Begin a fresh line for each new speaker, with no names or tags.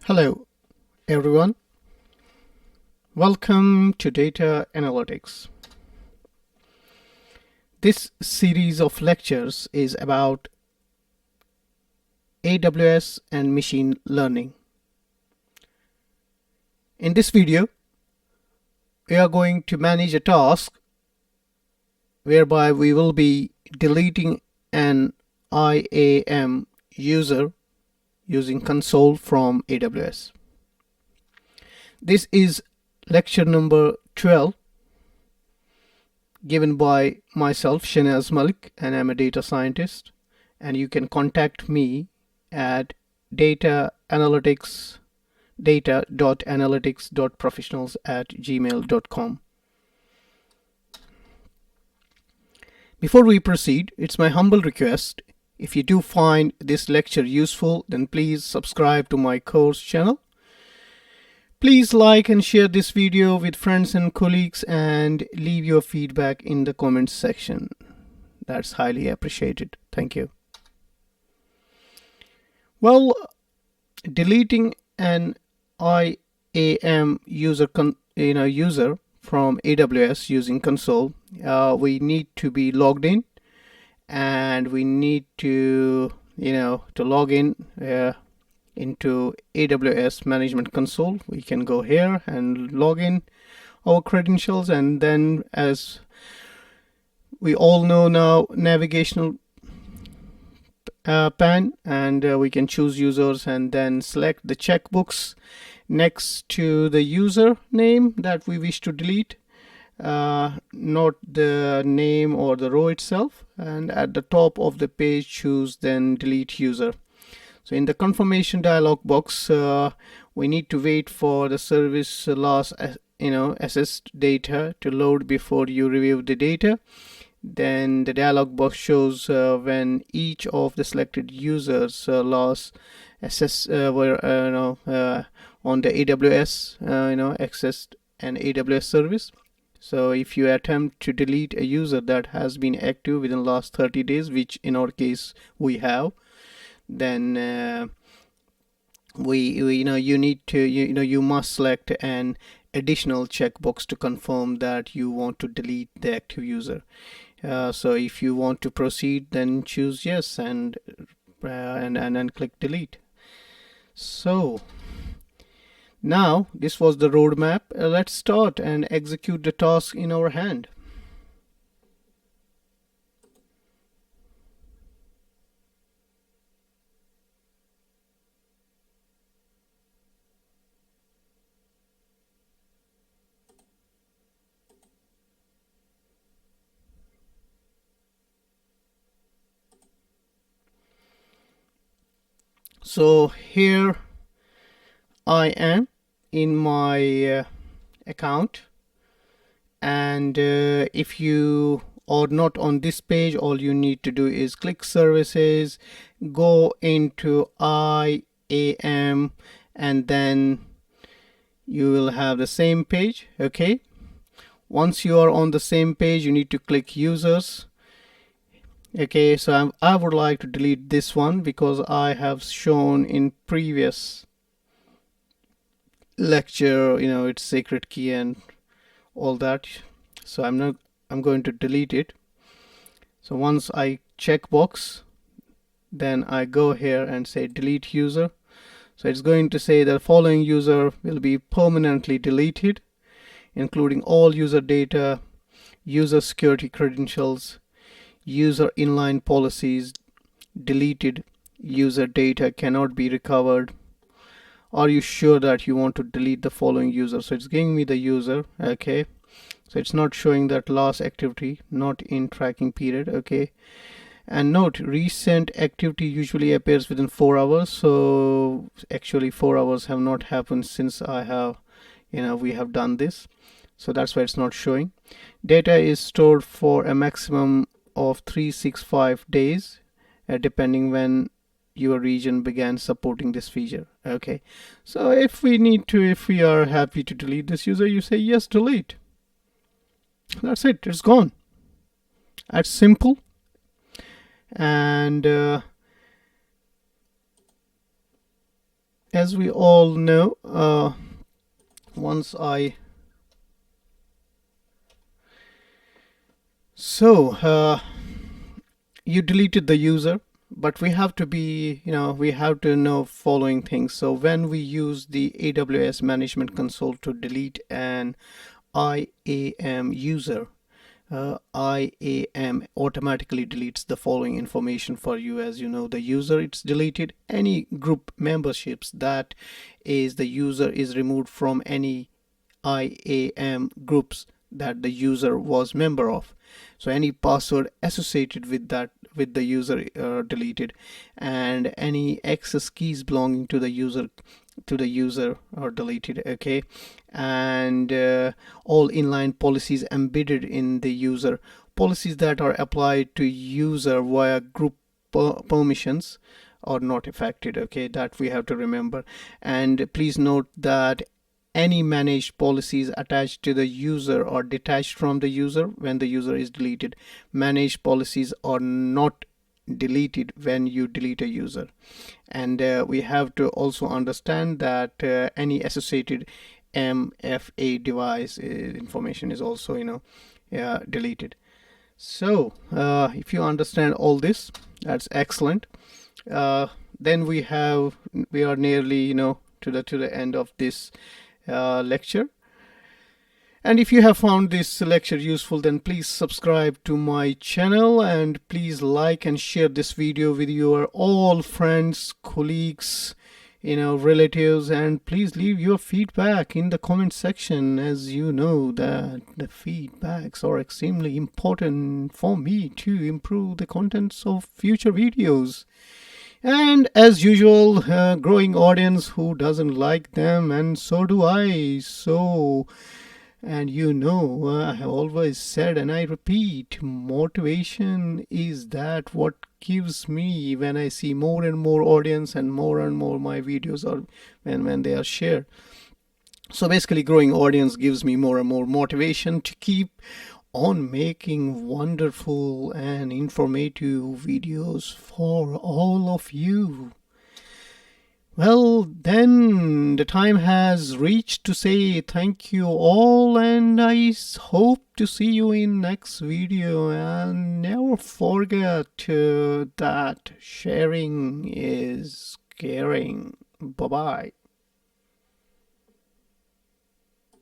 Hello, everyone. Welcome to Data Analytics. This series of lectures is about AWS and machine learning. In this video, we are going to manage a task whereby we will be deleting an IAM user using console from AWS. This is lecture number 12 given by myself, Shanaz Malik, and I'm a data scientist, and you can contact me at data.analytics.professionals@gmail.com. Before we proceed, it's my humble request, if you do find this lecture useful, then please subscribe to my course channel. Please like and share this video with friends and colleagues and leave your feedback in the comments section. That's highly appreciated. Thank you. Well, deleting an IAM user from AWS using console, we need to be logged in, and we need to log in into AWS Management Console. We can go here and log in our credentials, and then, as we all know now, navigational pane, and we can choose users and then select the checkbox next to the user name that we wish to delete, not the name or the row itself, and at the top of the page choose then delete user. So in the confirmation dialog box, we need to wait for the service loss assessed data to load before you review the data. Then the dialog box shows when each of the selected users loss assessed were on the AWS accessed an AWS service. So if you attempt to delete a user that has been active within the last 30 days, which in our case we have, then you must select an additional checkbox to confirm that you want to delete the active user. So if you want to proceed, then choose yes and click delete. So now this was the roadmap. Let's start and execute the task in our hand. So here I am in my account, and if you are not on this page, all you need to do is click services, go into IAM, and then you will have the same page. Okay, once you are on the same page, you need to click users. Okay, so I would like to delete this one because I have shown in previous lecture its secret key and all that, so I'm going to delete it. So once I check box, then I go here and say delete user. So it's going to say the following user will be permanently deleted, including all user data, user security credentials, user inline policies, deleted user data cannot be recovered. Are you sure that you want to delete the following user? So it's giving me the user. Okay, so it's not showing that last activity, not in tracking period. Okay, and note, recent activity usually appears within 4 hours. So actually 4 hours have not happened since I have we have done this, so that's why it's not showing. Data is stored for a maximum of 365 days, depending when your region began supporting this feature. Okay, so if we are happy to delete this user, you say yes, delete. That's it, it's gone. That's simple. And as as we all know, once I you deleted the user, but we have to be, we have to know following things. So when we use the AWS Management Console to delete an IAM user, IAM automatically deletes the following information for you. As you know, the user, it's deleted any group memberships, that is, the user is removed from any IAM groups that the user was member of. So any password associated with that, with the user, deleted, and any access keys belonging to the user are deleted. Okay, and all inline policies embedded in the user, policies that are applied to user via group permissions are not affected. Okay, that we have to remember. And please note that any managed policies attached to the user or detached from the user when the user is deleted. Managed policies are not deleted when you delete a user. And we have to also understand that any associated MFA device information is also deleted. So if you understand all this, that's excellent. Then we are nearly to the end of this lecture. And if you have found this lecture useful, then please subscribe to my channel, and please like and share this video with your all friends, colleagues, relatives, and please leave your feedback in the comment section. As you know that the feedbacks are extremely important for me to improve the contents of future videos. And as usual, growing audience who doesn't like them, and so do I. And I have always said, and I repeat, motivation is that what gives me when I see more and more audience and more my videos are when they are shared. So basically, growing audience gives me more and more motivation to keep on making wonderful and informative videos for all of you. Well, then the time has reached to say thank you all, and I hope to see you in next video. And never forget that sharing is caring. Bye bye.